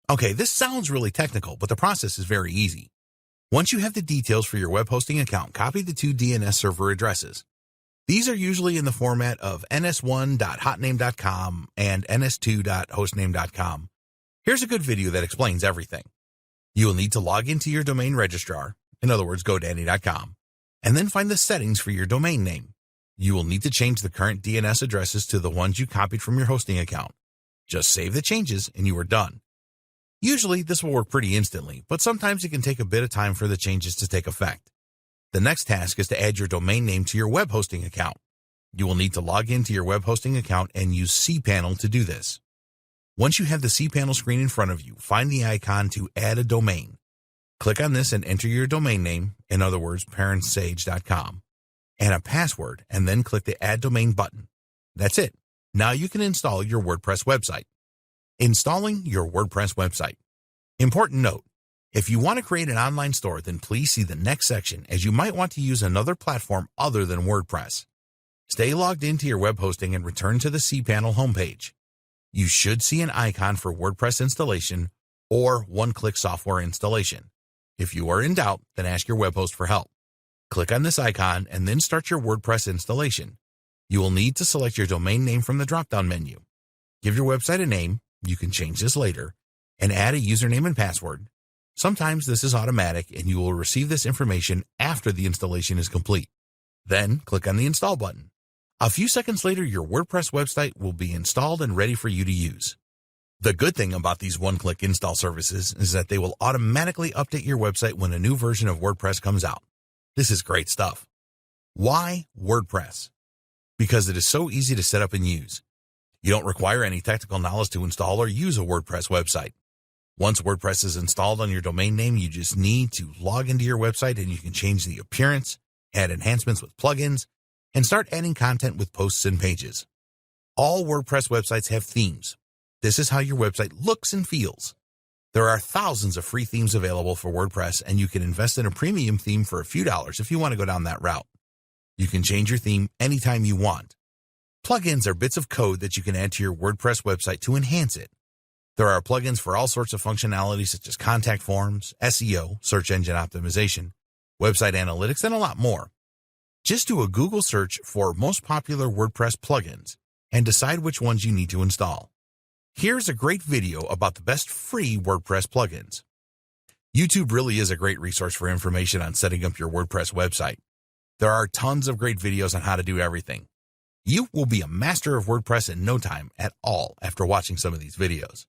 Okay, this sounds really technical, but the process is very easy. Once you have the details for your web hosting account, copy the 2 DNS server addresses. These are usually in the format of ns1.hotname.com and ns2.hostname.com. Here's a good video that explains everything. You will need to log into your domain registrar, in other words, GoDaddy.com, and then find the settings for your domain name. You will need to change the current DNS addresses to the ones you copied from your hosting account. Just save the changes and you are done. Usually this will work pretty instantly, but sometimes it can take a bit of time for the changes to take effect. The next task is to add your domain name to your web hosting account. You will need to log into your web hosting account and use cPanel to do this. Once you have the cPanel screen in front of you, find the icon to add a domain. Click on this and enter your domain name, in other words, parentsage.com, and a password, and then click the Add Domain button. That's it. Now you can install your WordPress website. Installing your WordPress website. Important note, if you want to create an online store, then please see the next section as you might want to use another platform other than WordPress. Stay logged into your web hosting and return to the cPanel homepage. You should see an icon for WordPress installation or one-click software installation. If you are in doubt, then ask your web host for help. Click on this icon and then start your WordPress installation. You will need to select your domain name from the drop-down menu. Give your website a name, you can change this later, and add a username and password. Sometimes this is automatic and you will receive this information after the installation is complete. Then click on the Install button. A few seconds later, your WordPress website will be installed and ready for you to use. The good thing about these one-click install services is that they will automatically update your website when a new version of WordPress comes out. This is great stuff. Why WordPress? Because it is so easy to set up and use. You don't require any technical knowledge to install or use a WordPress website. Once WordPress is installed on your domain name, you just need to log into your website and you can change the appearance, add enhancements with plugins, and start adding content with posts and pages. All WordPress websites have themes. This is how your website looks and feels. There are thousands of free themes available for WordPress, and you can invest in a premium theme for a few dollars if you want to go down that route. You can change your theme anytime you want. Plugins are bits of code that you can add to your WordPress website to enhance it. There are plugins for all sorts of functionality such as contact forms, SEO, search engine optimization, website analytics, and a lot more. Just do a Google search for most popular WordPress plugins and decide which ones you need to install. Here's a great video about the best free WordPress plugins. YouTube really is a great resource for information on setting up your WordPress website. There are tons of great videos on how to do everything. You will be a master of WordPress in no time at all after watching some of these videos.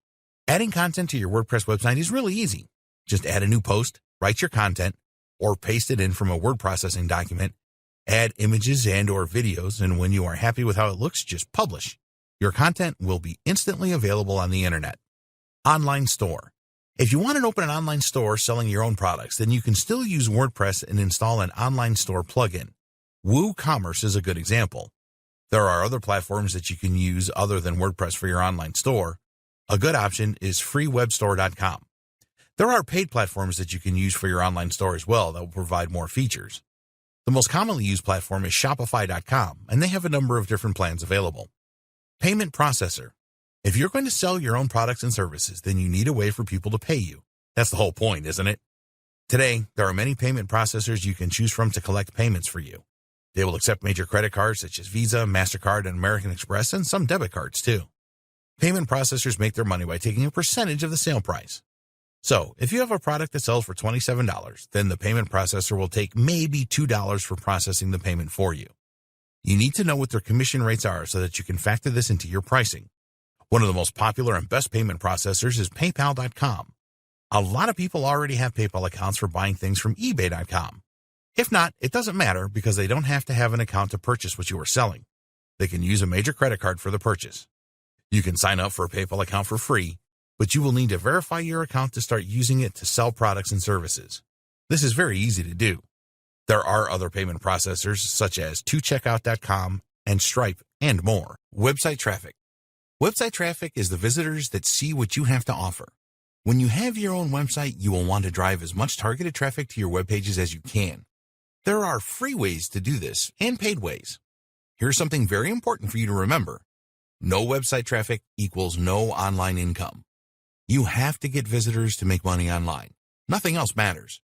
Adding content to your WordPress website is really easy. Just add a new post, write your content, or paste it in from a word processing document, add images and/or videos, and when you are happy with how it looks, just publish. Your content will be instantly available on the internet. Online store. If you want to open an online store selling your own products, then you can still use WordPress and install an online store plugin. WooCommerce is a good example. There are other platforms that you can use other than WordPress for your online store. A good option is freewebstore.com. There are paid platforms that you can use for your online store as well that will provide more features. The most commonly used platform is Shopify.com, and they have a number of different plans available. Payment processor. If you're going to sell your own products and services, then you need a way for people to pay you. That's the whole point, isn't it? Today, there are many payment processors you can choose from to collect payments for you. They will accept major credit cards such as Visa, MasterCard, and American Express, and some debit cards too. Payment processors make their money by taking a percentage of the sale price. So, if you have a product that sells for $27, then the payment processor will take maybe $2 for processing the payment for you. You need to know what their commission rates are so that you can factor this into your pricing. One of the most popular and best payment processors is PayPal.com. A lot of people already have PayPal accounts for buying things from eBay.com. If not, it doesn't matter because they don't have to have an account to purchase what you are selling. They can use a major credit card for the purchase. You can sign up for a PayPal account for free, but you will need to verify your account to start using it to sell products and services. This is very easy to do. There are other payment processors such as ToCheckout.com and Stripe and more. Website traffic. Website traffic is the visitors that see what you have to offer. When you have your own website, you will want to drive as much targeted traffic to your web pages as you can. There are free ways to do this and paid ways. Here's something very important for you to remember. No website traffic equals no online income. You have to get visitors to make money online. Nothing else matters.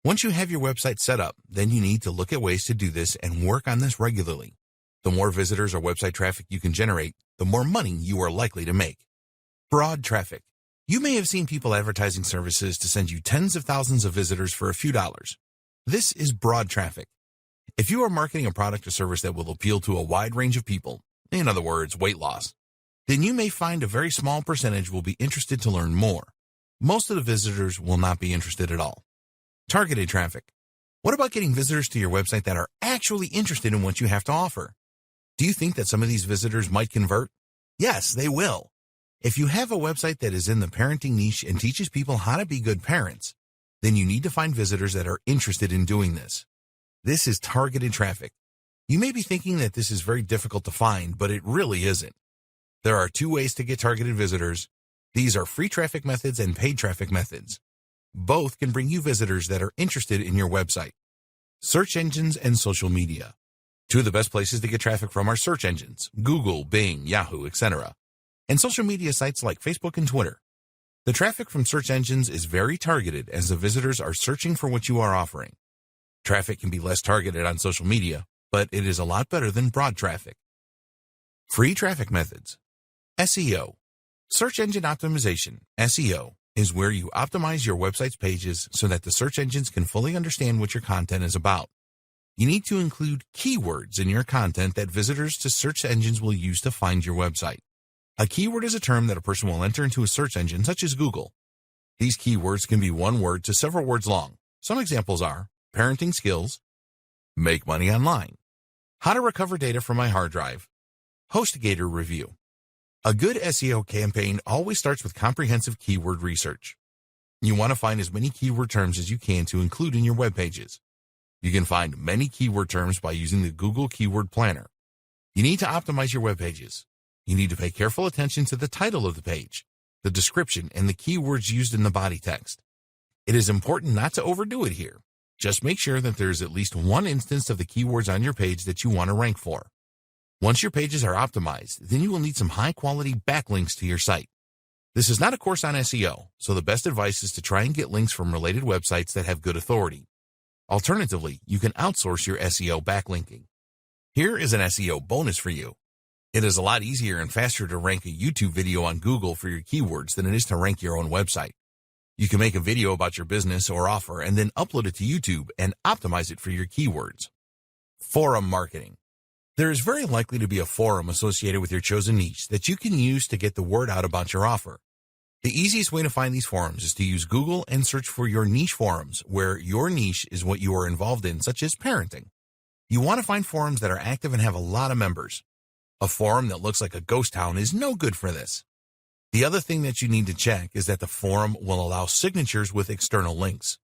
Once you have your website set up, then you need to look at ways to do this and work on this regularly. The more visitors or website traffic you can generate, the more money you are likely to make. Broad traffic. You may have seen people advertising services to send you tens of thousands of visitors for a few dollars. This is broad traffic. If you are marketing a product or service that will appeal to a wide range of people, in other words, weight loss, then you may find a very small percentage will be interested to learn more. Most of the visitors will not be interested at all. Targeted traffic. What about getting visitors to your website that are actually interested in what you have to offer? Do you think that some of these visitors might convert? Yes, they will. If you have a website that is in the parenting niche and teaches people how to be good parents, then you need to find visitors that are interested in doing this. This is targeted traffic. You may be thinking that this is very difficult to find, but it really isn't. There are two ways to get targeted visitors. These are free traffic methods and paid traffic methods. Both can bring you visitors that are interested in your website. Search engines and social media. Two of the best places to get traffic from are search engines, Google, Bing, Yahoo, etc., and social media sites like Facebook and Twitter. The traffic from search engines is very targeted as the visitors are searching for what you are offering. Traffic can be less targeted on social media, but it is a lot better than broad traffic. Free traffic methods. SEO. Search engine optimization, SEO, is where you optimize your website's pages so that the search engines can fully understand what your content is about. You need to include keywords in your content that visitors to search engines will use to find your website. A keyword is a term that a person will enter into a search engine such as Google. These keywords can be one word to several words long. Some examples are parenting skills, make money online, how to recover data from my hard drive, HostGator review. A good SEO campaign always starts with comprehensive keyword research. You want to find as many keyword terms as you can to include in your web pages. You can find many keyword terms by using the Google Keyword Planner. You need to optimize your web pages. You need to pay careful attention to the title of the page, the description, and the keywords used in the body text. It is important not to overdo it here. Just make sure that there is at least one instance of the keywords on your page that you want to rank for. Once your pages are optimized, then you will need some high-quality backlinks to your site. This is not a course on SEO, so the best advice is to try and get links from related websites that have good authority. Alternatively, you can outsource your SEO backlinking. Here is an SEO bonus for you. It is a lot easier and faster to rank a YouTube video on Google for your keywords than it is to rank your own website. You can make a video about your business or offer and then upload it to YouTube and optimize it for your keywords. Forum marketing. There is very likely to be a forum associated with your chosen niche that you can use to get the word out about your offer. The easiest way to find these forums is to use Google and search for your niche forums where your niche is what you are involved in, such as parenting. You want to find forums that are active and have a lot of members. A forum that looks like a ghost town is no good for this. The other thing that you need to check is that the forum will allow signatures with external links.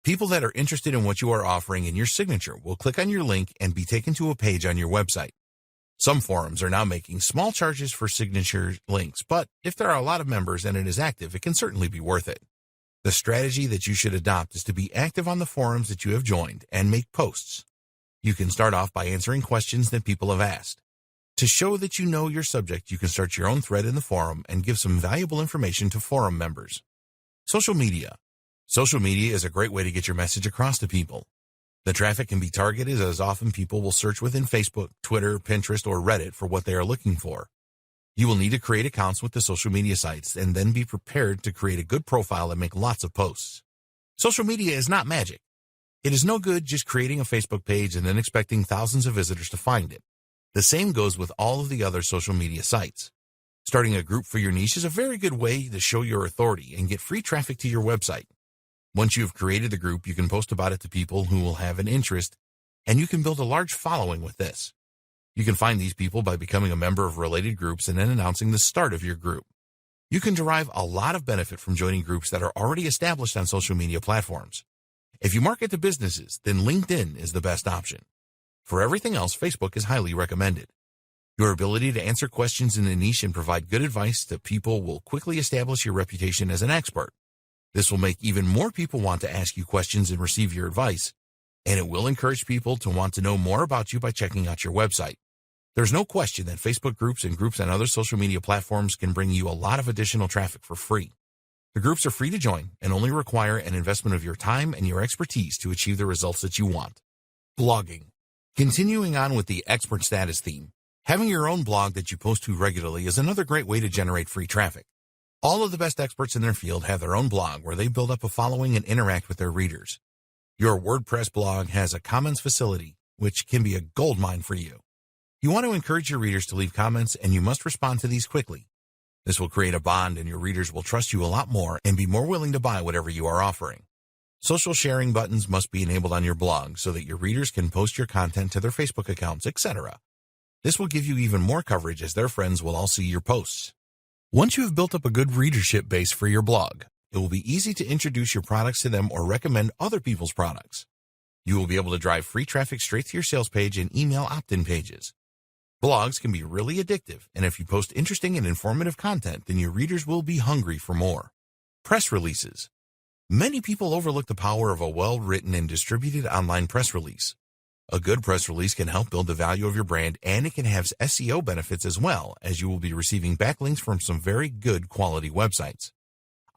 People that are interested in what you are offering in your signature will click on your link and be taken to a page on your website. Some forums are now making small charges for signature links, but if there are a lot of members and it is active, it can certainly be worth it. The strategy that you should adopt is to be active on the forums that you have joined and make posts. You can start off by answering questions that people have asked. To show that you know your subject, you can start your own thread in the forum and give some valuable information to forum members. Social media. Social media is a great way to get your message across to people. The traffic can be targeted as often people will search within Facebook, Twitter, Pinterest, or Reddit for what they are looking for. You will need to create accounts with the social media sites and then be prepared to create a good profile and make lots of posts. Social media is not magic. It is no good just creating a Facebook page and then expecting thousands of visitors to find it. The same goes with all of the other social media sites. Starting a group for your niche is a very good way to show your authority and get free traffic to your website. Once you have created the group, you can post about it to people who will have an interest, and you can build a large following with this. You can find these people by becoming a member of related groups and then announcing the start of your group. You can derive a lot of benefit from joining groups that are already established on social media platforms. If you market to businesses, then LinkedIn is the best option. For everything else, Facebook is highly recommended. Your ability to answer questions in the niche and provide good advice to people will quickly establish your reputation as an expert. This will make even more people want to ask you questions and receive your advice, and it will encourage people to want to know more about you by checking out your website. There's no question that Facebook groups and groups on other social media platforms can bring you a lot of additional traffic for free. The groups are free to join and only require an investment of your time and your expertise to achieve the results that you want. Blogging. Continuing on with the expert status theme, having your own blog that you post to regularly is another great way to generate free traffic. All of the best experts in their field have their own blog where they build up a following and interact with their readers. Your WordPress blog has a comments facility, which can be a goldmine for you. You want to encourage your readers to leave comments, and you must respond to these quickly. This will create a bond, and your readers will trust you a lot more and be more willing to buy whatever you are offering. Social sharing buttons must be enabled on your blog so that your readers can post your content to their Facebook accounts, etc. This will give you even more coverage as their friends will all see your posts. Once you have built up a good readership base for your blog, it will be easy to introduce your products to them or recommend other people's products. You will be able to drive free traffic straight to your sales page and email opt-in pages. Blogs can be really addictive, and if you post interesting and informative content, then your readers will be hungry for more. Press releases. Many people overlook the power of a well-written and distributed online press release. A good press release can help build the value of your brand, and it can have SEO benefits as well, as you will be receiving backlinks from some very good quality websites.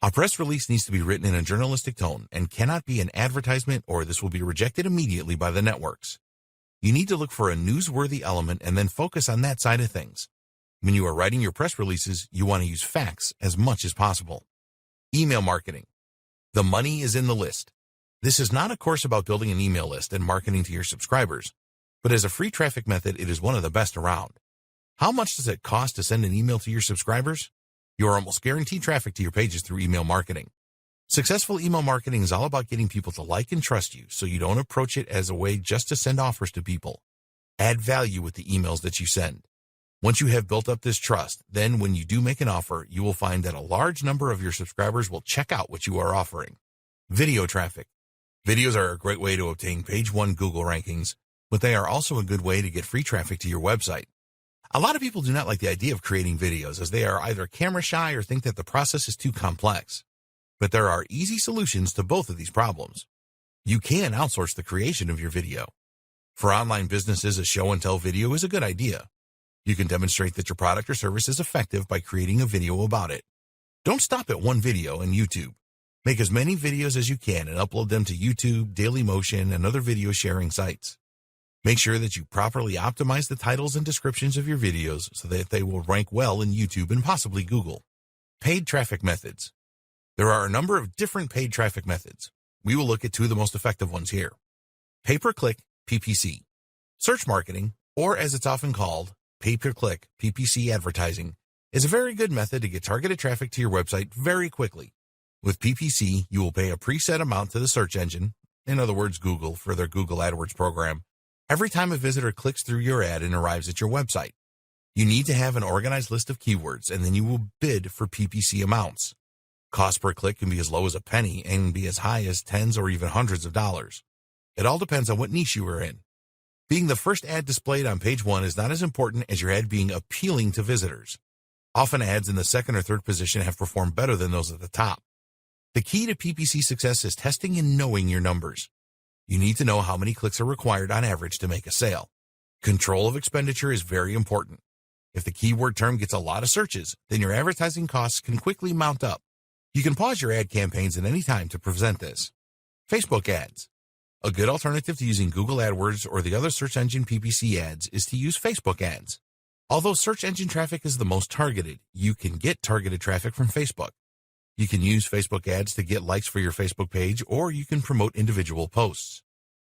A press release needs to be written in a journalistic tone and cannot be an advertisement, or this will be rejected immediately by the networks. You need to look for a newsworthy element and then focus on that side of things. When you are writing your press releases, you want to use facts as much as possible. Email marketing. The money is in the list. This is not a course about building an email list and marketing to your subscribers, but as a free traffic method, it is one of the best around. How much does it cost to send an email to your subscribers? You are almost guaranteed traffic to your pages through email marketing. Successful email marketing is all about getting people to like and trust you, so you don't approach it as a way just to send offers to people. Add value with the emails that you send. Once you have built up this trust, then when you do make an offer, you will find that a large number of your subscribers will check out what you are offering. Video traffic. Videos are a great way to obtain page 1 Google rankings, but they are also a good way to get free traffic to your website. A lot of people do not like the idea of creating videos, as they are either camera shy or think that the process is too complex. But there are easy solutions to both of these problems. You can outsource the creation of your video. For online businesses, a show and tell video is a good idea. You can demonstrate that your product or service is effective by creating a video about it. Don't stop at one video in YouTube. Make as many videos as you can and upload them to YouTube, Dailymotion, and other video sharing sites. Make sure that you properly optimize the titles and descriptions of your videos so that they will rank well in YouTube and possibly Google. Paid traffic methods. There are a number of different paid traffic methods. We will look at 2 of the most effective ones here. Pay-per-click, PPC. Search marketing, or as it's often called, pay-per-click, PPC advertising, is a very good method to get targeted traffic to your website very quickly. With PPC, you will pay a preset amount to the search engine, in other words Google, for their Google AdWords program, every time a visitor clicks through your ad and arrives at your website. You need to have an organized list of keywords, and then you will bid for PPC amounts. Cost per click can be as low as a penny and be as high as tens or even hundreds of dollars. It all depends on what niche you are in. Being the first ad displayed on page 1 is not as important as your ad being appealing to visitors. Often ads in the second or third position have performed better than those at the top. The key to PPC success is testing and knowing your numbers. You need to know how many clicks are required on average to make a sale. Control of expenditure is very important. If the keyword term gets a lot of searches, then your advertising costs can quickly mount up. You can pause your ad campaigns at any time to prevent this. Facebook ads. A good alternative to using Google AdWords or the other search engine PPC ads is to use Facebook ads. Although search engine traffic is the most targeted, you can get targeted traffic from Facebook. You can use Facebook ads to get likes for your Facebook page, or you can promote individual posts.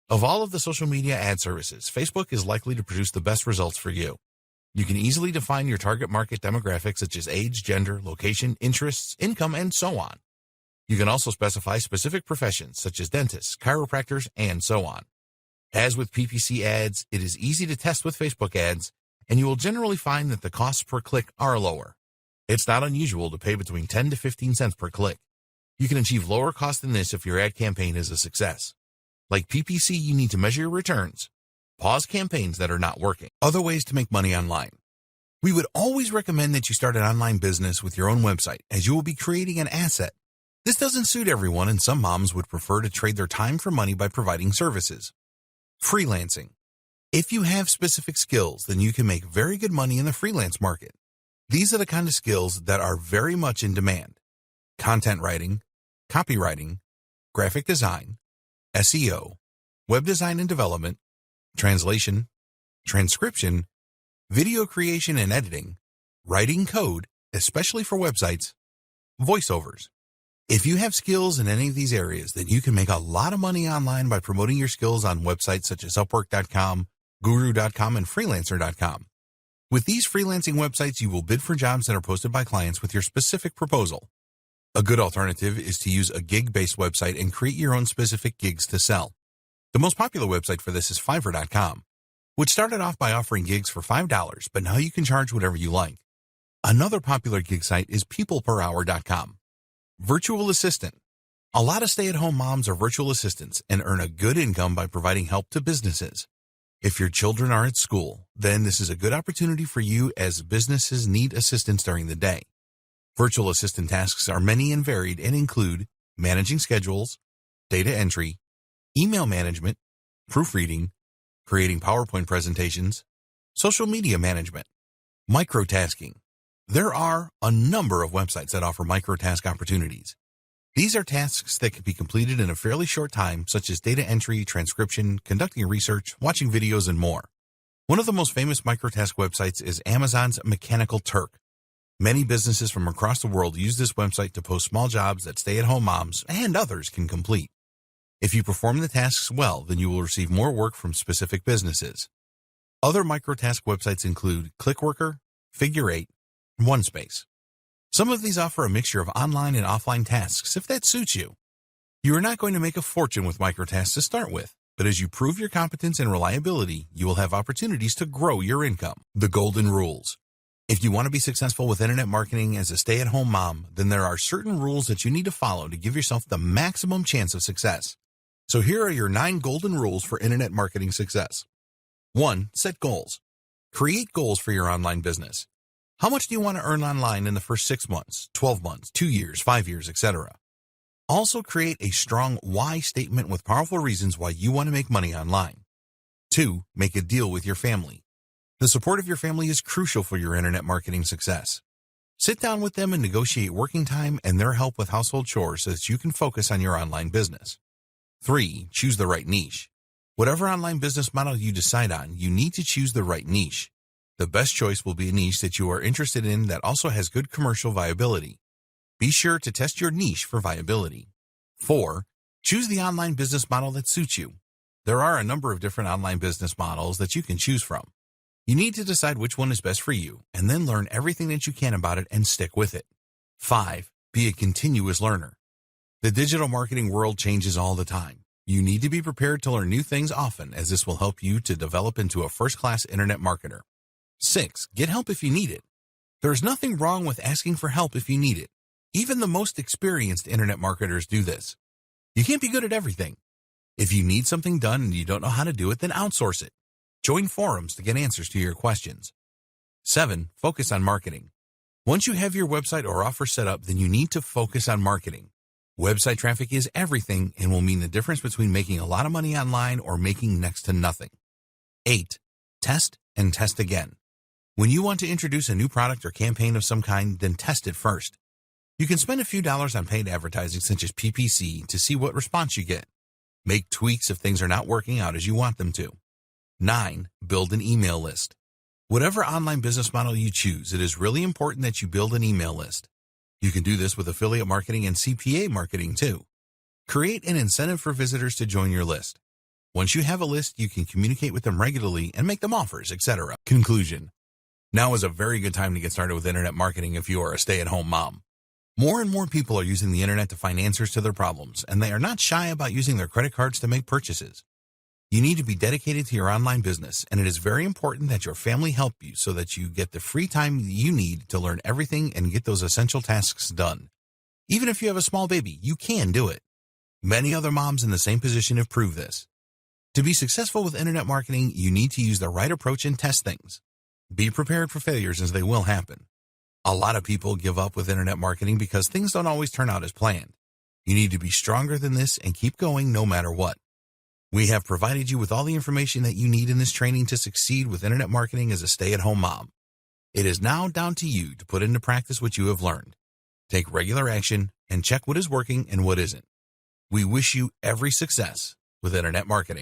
Of all of the social media ad services, Facebook is likely to produce the best results for you. You can easily define your target market demographics such as age, gender, location, interests, income, and so on. You can also specify specific professions such as dentists, chiropractors, and so on. As with PPC ads, it is easy to test with Facebook ads, and you will generally find that the costs per click are lower. It's not unusual to pay between 10 to 15 cents per click. You can achieve lower cost than this if your ad campaign is a success. Like PPC, you need to measure your returns. Pause campaigns that are not working. Other ways to make money online. We would always recommend that you start an online business with your own website, as you will be creating an asset. This doesn't suit everyone, and some moms would prefer to trade their time for money by providing services. Freelancing. If you have specific skills, then you can make very good money in the freelance market. These are the kind of skills that are very much in demand. Content writing, copywriting, graphic design, SEO, web design and development, translation, transcription, video creation and editing, writing code, especially for websites, voiceovers. If you have skills in any of these areas, then you can make a lot of money online by promoting your skills on websites such as Upwork.com, Guru.com, and Freelancer.com. With these freelancing websites, you will bid for jobs that are posted by clients with your specific proposal. A good alternative is to use a gig-based website and create your own specific gigs to sell. The most popular website for this is Fiverr.com, which started off by offering gigs for $5, but now you can charge whatever you like. Another popular gig site is PeoplePerHour.com. Virtual assistant. A lot of stay-at-home moms are virtual assistants and earn a good income by providing help to businesses. If your children are at school, then this is a good opportunity for you, as businesses need assistance during the day. Virtual assistant tasks are many and varied and include managing schedules, data entry, email management, proofreading, creating PowerPoint presentations, social media management, microtasking. There are a number of websites that offer microtask opportunities. These are tasks that can be completed in a fairly short time, such as data entry, transcription, conducting research, watching videos, and more. One of the most famous microtask websites is Amazon's Mechanical Turk. Many businesses from across the world use this website to post small jobs that stay-at-home moms and others can complete. If you perform the tasks well, then you will receive more work from specific businesses. Other microtask websites include ClickWorker, Figure8, and OneSpace. Some of these offer a mixture of online and offline tasks if that suits you. You are not going to make a fortune with microtasks to start with, but as you prove your competence and reliability, you will have opportunities to grow your income. The golden rules. If you want to be successful with internet marketing as a stay-at-home mom, then there are certain rules that you need to follow to give yourself the maximum chance of success. So here are your 9 golden rules for internet marketing success. 1. Set goals. Create goals for your online business. How much do you want to earn online in the first 6 months, 12 months, 2 years, 5 years, etc.? Also create a strong why statement with powerful reasons why you want to make money online. 2. Make a deal with your family. The support of your family is crucial for your internet marketing success. Sit down with them and negotiate working time and their help with household chores so that you can focus on your online business. 3. Choose the right niche. Whatever online business model you decide on, you need to choose the right niche. The best choice will be a niche that you are interested in that also has good commercial viability. Be sure to test your niche for viability. 4. Choose the online business model that suits you. There are a number of different online business models that you can choose from. You need to decide which one is best for you and then learn everything that you can about it and stick with it. 5. Be a continuous learner. The digital marketing world changes all the time. You need to be prepared to learn new things often, as this will help you to develop into a first-class internet marketer. 6. Get help if you need it. There's nothing wrong with asking for help if you need it. Even the most experienced internet marketers do this. You can't be good at everything. If you need something done and you don't know how to do it, then outsource it. Join forums to get answers to your questions. 7. Focus on marketing. Once you have your website or offer set up, then you need to focus on marketing. Website traffic is everything and will mean the difference between making a lot of money online or making next to nothing. 8. Test and test again. When you want to introduce a new product or campaign of some kind, then test it first. You can spend a few dollars on paid advertising such as PPC to see what response you get. Make tweaks if things are not working out as you want them to. 9. Build an email list. Whatever online business model you choose, it is really important that you build an email list. You can do this with affiliate marketing and CPA marketing too. Create an incentive for visitors to join your list. Once you have a list, you can communicate with them regularly and make them offers, etc. Conclusion. Now is a very good time to get started with internet marketing if you are a stay-at-home mom. More and more people are using the internet to find answers to their problems, and they are not shy about using their credit cards to make purchases. You need to be dedicated to your online business, and it is very important that your family help you so that you get the free time you need to learn everything and get those essential tasks done. Even if you have a small baby, you can do it. Many other moms in the same position have proved this. To be successful with internet marketing, you need to use the right approach and test things. Be prepared for failures as they will happen. A lot of people give up with internet marketing because things don't always turn out as planned. You need to be stronger than this and keep going no matter what. We have provided you with all the information that you need in this training to succeed with internet marketing as a stay-at-home mom. It is now down to you to put into practice what you have learned. Take regular action and check what is working and what isn't. We wish you every success with internet marketing.